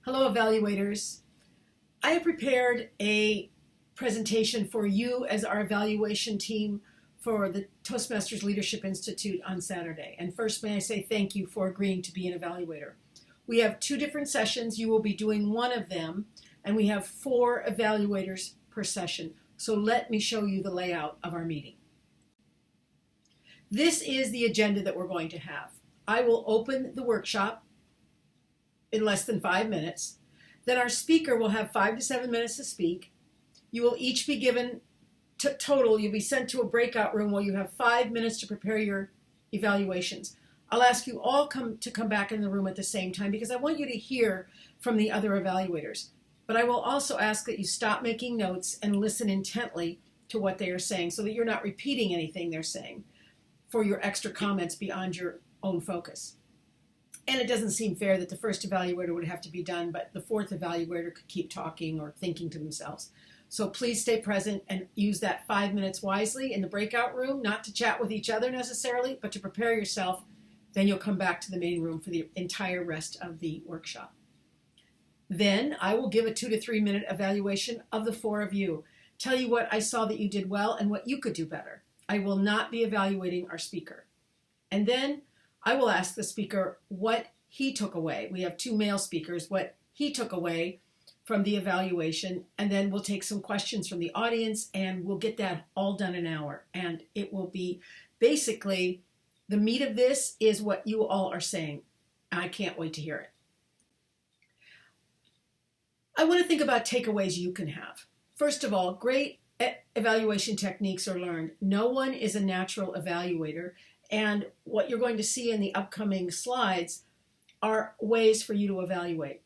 Hello, evaluators. I have prepared a presentation for you as our evaluation team for the Toastmasters Leadership Institute on Saturday. And first, may I say thank you for agreeing to be an evaluator. We have two different sessions. You will be doing one of them, and we have 4 evaluators per session. So let me show you the layout of our meeting. This is the agenda that we're going to have. I will open the workshop in less than 5 minutes. Then our speaker will have 5 to 7 minutes to speak. You will each be given you'll be sent to a breakout room where you have 5 minutes to prepare your evaluations. I'll ask you all to come back in the room at the same time because I want you to hear from the other evaluators. But I will also ask that you stop making notes and listen intently to what they are saying so that you're not repeating anything they're saying for your extra comments beyond your own focus. And it doesn't seem fair that the first evaluator would have to be done, but the 4th evaluator could keep talking or thinking to themselves. So please stay present and use that 5 minutes wisely in the breakout room, not to chat with each other necessarily, but to prepare yourself. Then you'll come back to the main room for the entire rest of the workshop. Then I will give a 2 to 3 minute evaluation of the 4 of you. Tell you what I saw that you did well and what you could do better. I will not be evaluating our speaker. And then I will ask the speaker what he took away. We have 2 male speakers, what he took away from the evaluation, and then we'll take some questions from the audience, and we'll get that all done in an hour. And it will be basically, the meat of this is what you all are saying. I can't wait to hear it. I want to think about takeaways you can have. First of all, great evaluation techniques are learned. No one is a natural evaluator. And what you're going to see in the upcoming slides are ways for you to evaluate.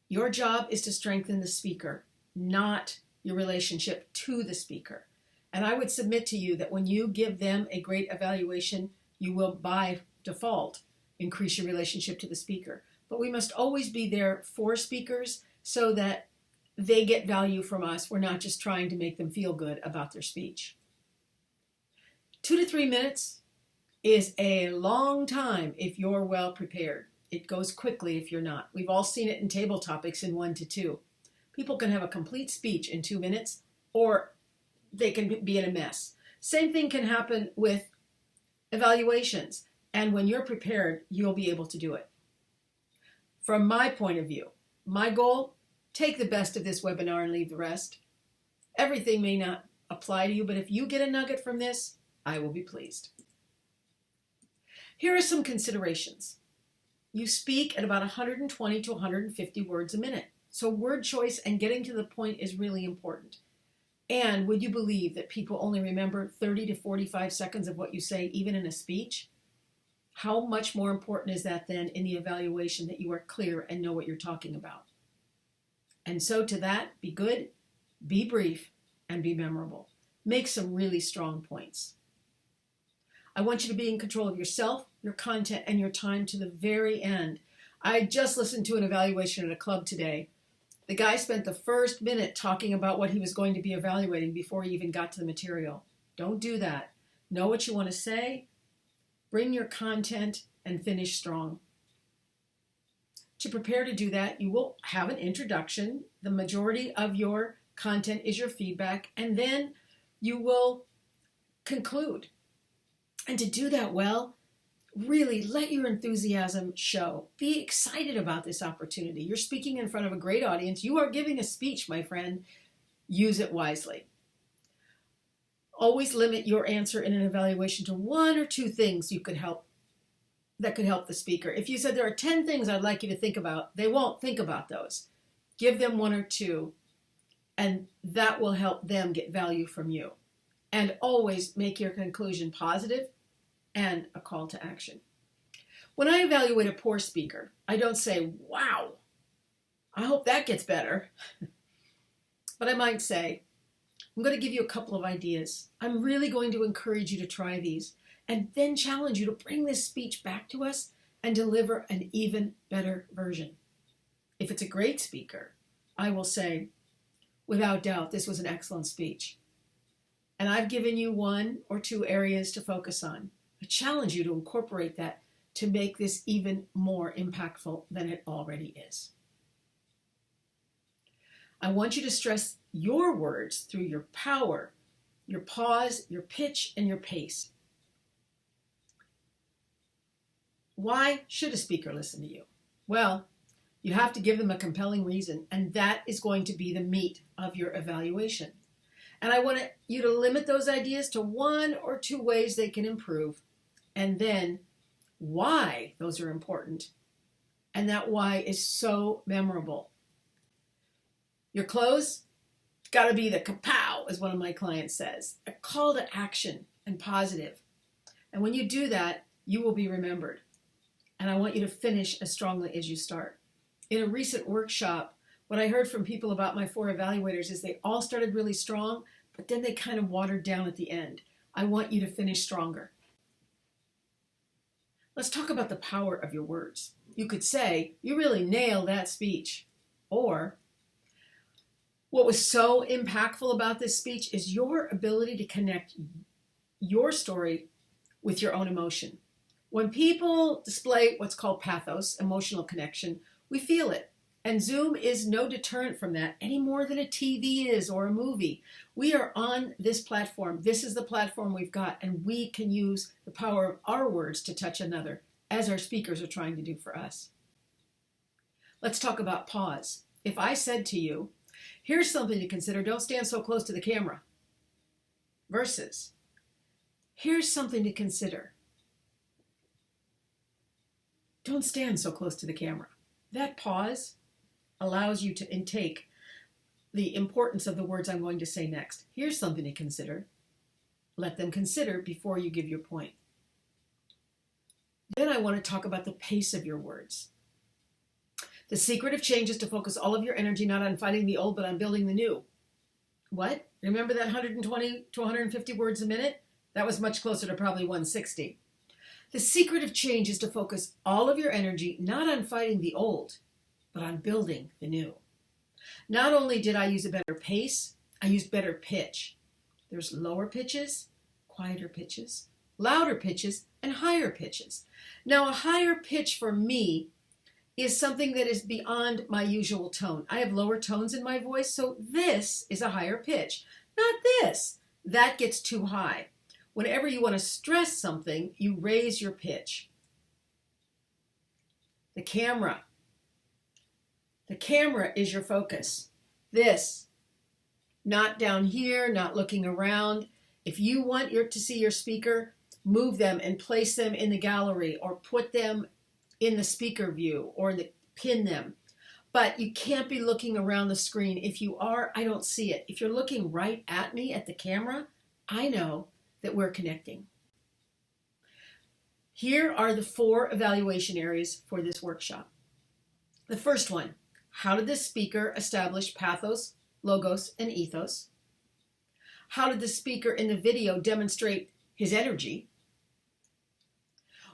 Your job is to strengthen the speaker, not your relationship to the speaker. And I would submit to you that when you give them a great evaluation, you will by default increase your relationship to the speaker. But we must always be there for speakers so that they get value from us. We're not just trying to make them feel good about their speech. 2 to 3 minutes is a long time if you're well prepared. It goes quickly if you're not. We've all seen it in table topics in 1 to 2. People can have a complete speech in 2 minutes, or they can be in a mess. Same thing can happen with evaluations. And when you're prepared, you'll be able to do it. From my point of view, my goal, take the best of this webinar and leave the rest. Everything may not apply to you, but if you get a nugget from this, I will be pleased. Here are some considerations. You speak at about 120 to 150 words a minute. So word choice and getting to the point is really important. And would you believe that people only remember 30 to 45 seconds of what you say, even in a speech? How much more important is that then in the evaluation that you are clear and know what you're talking about? And so to that, be good, be brief, and be memorable. Make some really strong points. I want you to be in control of yourself, your content, and your time to the very end. I just listened to an evaluation at a club today. The guy spent the first minute talking about what he was going to be evaluating before he even got to the material. Don't do that. Know what you want to say, bring your content, and finish strong. To prepare to do that, you will have an introduction. The majority of your content is your feedback, and then you will conclude. And to do that well, really let your enthusiasm show. Be excited about this opportunity. You're speaking in front of a great audience. You are giving a speech, my friend. Use it wisely. Always limit your answer in an evaluation to 1 or 2 things that could help the speaker. If you said there are 10 things I'd like you to think about, they won't think about those. Give them 1 or 2, and that will help them get value from you. And always make your conclusion positive and a call to action. When I evaluate a poor speaker, I don't say, wow, I hope that gets better. But I might say, I'm going to give you a couple of ideas. I'm really going to encourage you to try these and then challenge you to bring this speech back to us and deliver an even better version. If it's a great speaker, I will say, without doubt, this was an excellent speech. And I've given you 1 or 2 areas to focus on. I challenge you to incorporate that to make this even more impactful than it already is. I want you to stress your words through your power, your pause, your pitch, and your pace. Why should a speaker listen to you? Well, you have to give them a compelling reason, and that is going to be the meat of your evaluation. And I want you to limit those ideas to 1 or 2 ways they can improve, and then why those are important. And that why is so memorable. Your close, got to be the kapow, as one of my clients says, a call to action and positive. And when you do that, you will be remembered. And I want you to finish as strongly as you start. In a recent workshop, what I heard from people about my 4 evaluators is they all started really strong, but then they kind of watered down at the end. I want you to finish stronger. Let's talk about the power of your words. You could say, you really nailed that speech. Or, what was so impactful about this speech is your ability to connect your story with your own emotion. When people display what's called pathos, emotional connection, we feel it. And Zoom is no deterrent from that any more than a TV is or a movie. We are on this platform. This is the platform we've got, and we can use the power of our words to touch another, as our speakers are trying to do for us. Let's talk about pause. If I said to you, here's something to consider, don't stand so close to the camera, versus, here's something to consider, don't stand so close to the camera. That pause allows you to intake the importance of the words I'm going to say next. Here's something to consider. Let them consider before you give your point. Then I want to talk about the pace of your words. The secret of change is to focus all of your energy not on fighting the old, but on building the new. What? Remember that 120 to 150 words a minute? That was much closer to probably 160. The secret of change is to focus all of your energy not on fighting the old, but on building the new. Not only did I use a better pace, I used better pitch. There's lower pitches, quieter pitches, louder pitches, and higher pitches. Now, a higher pitch for me is something that is beyond my usual tone. I have lower tones in my voice, so this is a higher pitch. Not this. That gets too high. Whenever you want to stress something, you raise your pitch. The camera. The camera is your focus. This. Not down here, not looking around. If you want to see your speaker, move them and place them in the gallery or put them in the speaker view or pin them. But you can't be looking around the screen. If you are, I don't see it. If you're looking right at me at the camera, I know that we're connecting. Here are the 4 evaluation areas for this workshop. The first one, how did the speaker establish pathos, logos, and ethos? How did the speaker in the video demonstrate his energy?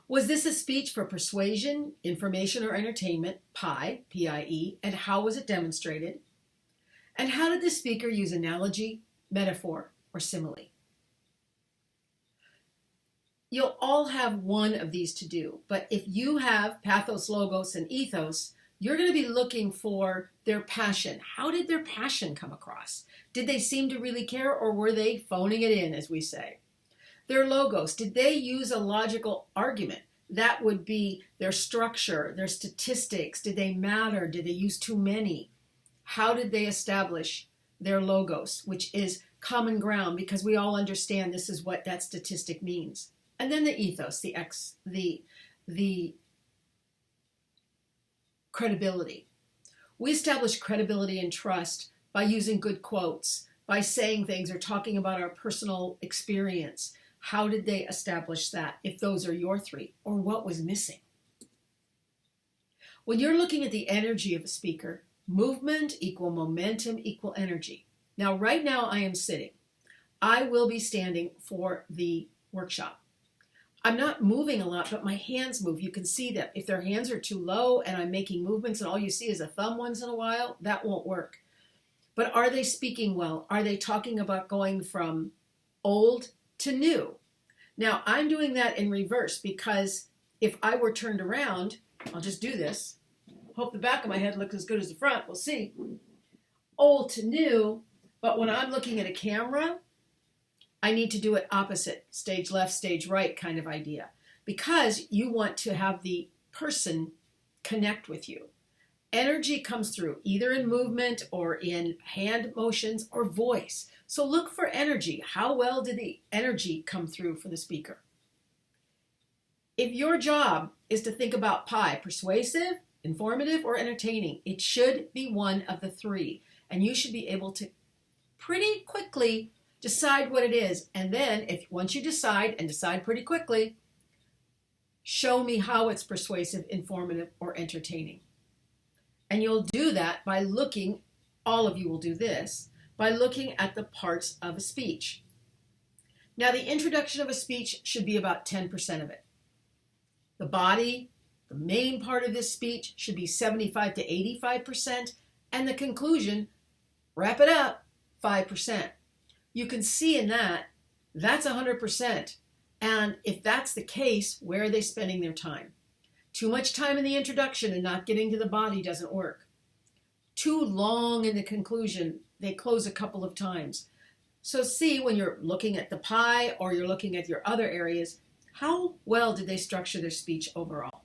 Was this a speech for persuasion, information, or entertainment, PIE, P-I-E, and how was it demonstrated? And how did the speaker use analogy, metaphor, or simile? You'll all have one of these to do, but if you have pathos, logos, and ethos, you're going to be looking for their passion. How did their passion come across? Did they seem to really care, or were they phoning it in, as we say? Their logos, did they use a logical argument? That would be their structure, their statistics. Did they matter? Did they use too many? How did they establish their logos, which is common ground because we all understand this is what that statistic means? And then the ethos, the credibility. We establish credibility and trust by using good quotes, by saying things or talking about our personal experience. How did they establish that, if those are your 3, or what was missing? When you're looking at the energy of a speaker, movement equal momentum equal energy. Now, right now I am sitting. I will be standing for the workshop. I'm not moving a lot, but my hands move. You can see that. If their hands are too low and I'm making movements and all you see is a thumb once in a while, that won't work. But are they speaking well? Are they talking about going from old to new? Now, I'm doing that in reverse because if I were turned around, I'll just do this. Hope the back of my head looks as good as the front. We'll see. old to new, but when I'm looking at a camera, I need to do it opposite, stage left, stage right kind of idea, because you want to have the person connect with you. Energy comes through either in movement or in hand motions or voice. So look for energy. How well did the energy come through for the speaker? If your job is to think about pie, persuasive, informative, or entertaining, it should be one of the three. And you should be able to pretty quickly decide what it is. And then once you decide, and decide pretty quickly, show me how it's persuasive, informative, or entertaining. And you'll do that by looking, all of you will do this, by looking at the parts of a speech. Now, the introduction of a speech should be about 10% of it. The body, the main part of this speech, should be 75 to 85%, and the conclusion, wrap it up, 5%. You can see in that, that's 100%. And if that's the case, where are they spending their time? Too much time in the introduction and not getting to the body doesn't work. Too long in the conclusion, they close a couple of times. So see, when you're looking at the pie or you're looking at your other areas, how well did they structure their speech overall?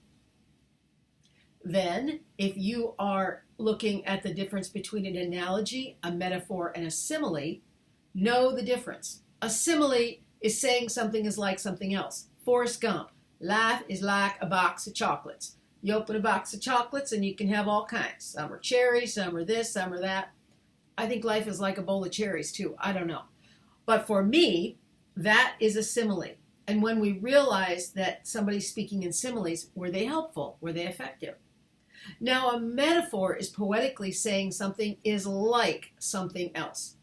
Then, if you are looking at the difference between an analogy, a metaphor, and a simile, know the difference. A simile is saying something is like something else. Forrest Gump, life is like a box of chocolates. You open a box of chocolates and you can have all kinds. Some are cherries, some are this, some are that. I think life is like a bowl of cherries too. I don't know. But for me, that is a simile. And when we realize that somebody's speaking in similes, were they helpful? Were they effective? Now, a metaphor is poetically saying something is like something else.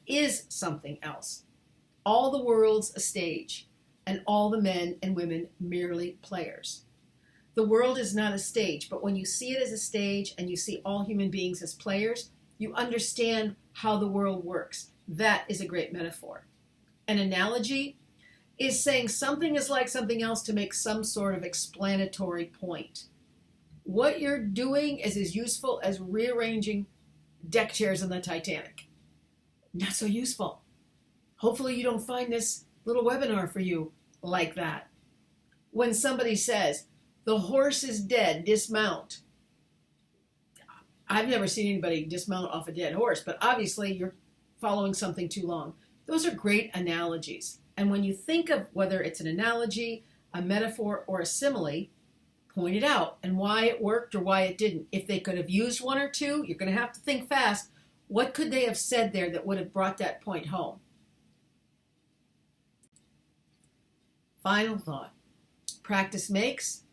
Is something else. All the world's a stage, and all the men and women merely players. The world is not a stage, but when you see it as a stage and you see all human beings as players, you understand how the world works. That is a great metaphor. An analogy is saying something is like something else to make some sort of explanatory point. What you're doing is as useful as rearranging deck chairs on the Titanic. Not so useful. Hopefully you don't find this little webinar for you like that. When somebody says, the horse is dead, dismount. I've never seen anybody dismount off a dead horse, but obviously you're following something too long. Those are great analogies. And when you think of whether it's an analogy, a metaphor, or a simile, point it out and why it worked or why it didn't. If they could have used one or two, you're going to have to think fast. What could they have said there that would have brought that point home? Final thought. Practice makes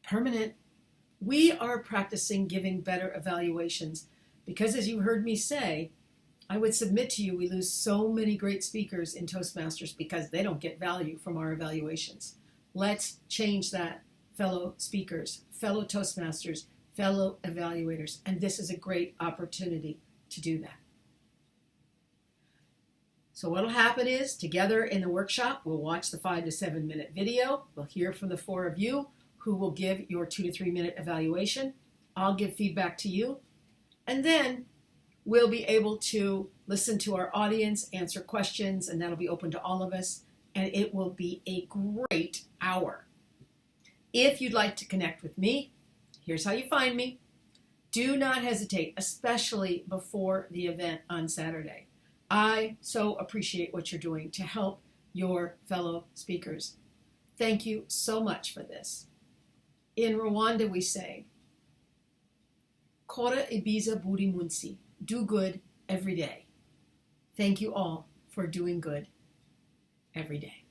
permanent. We are practicing giving better evaluations because, as you heard me say, I would submit to you we lose so many great speakers in Toastmasters because they don't get value from our evaluations. Let's change that, fellow speakers, fellow Toastmasters, fellow evaluators, and this is a great opportunity to do that. So what will happen is, together in the workshop, we'll watch the 5 to 7 minute video. We'll hear from the 4 of you who will give your 2 to 3 minute evaluation. I'll give feedback to you. And then we'll be able to listen to our audience, answer questions, and that'll be open to all of us. And it will be a great hour. If you'd like to connect with me, here's how you find me. Do not hesitate, especially before the event on Saturday. I so appreciate what you're doing to help your fellow speakers. Thank you so much for this. In Rwanda, we say, Kora ibiza buri munsi. Do good every day. Thank you all for doing good every day.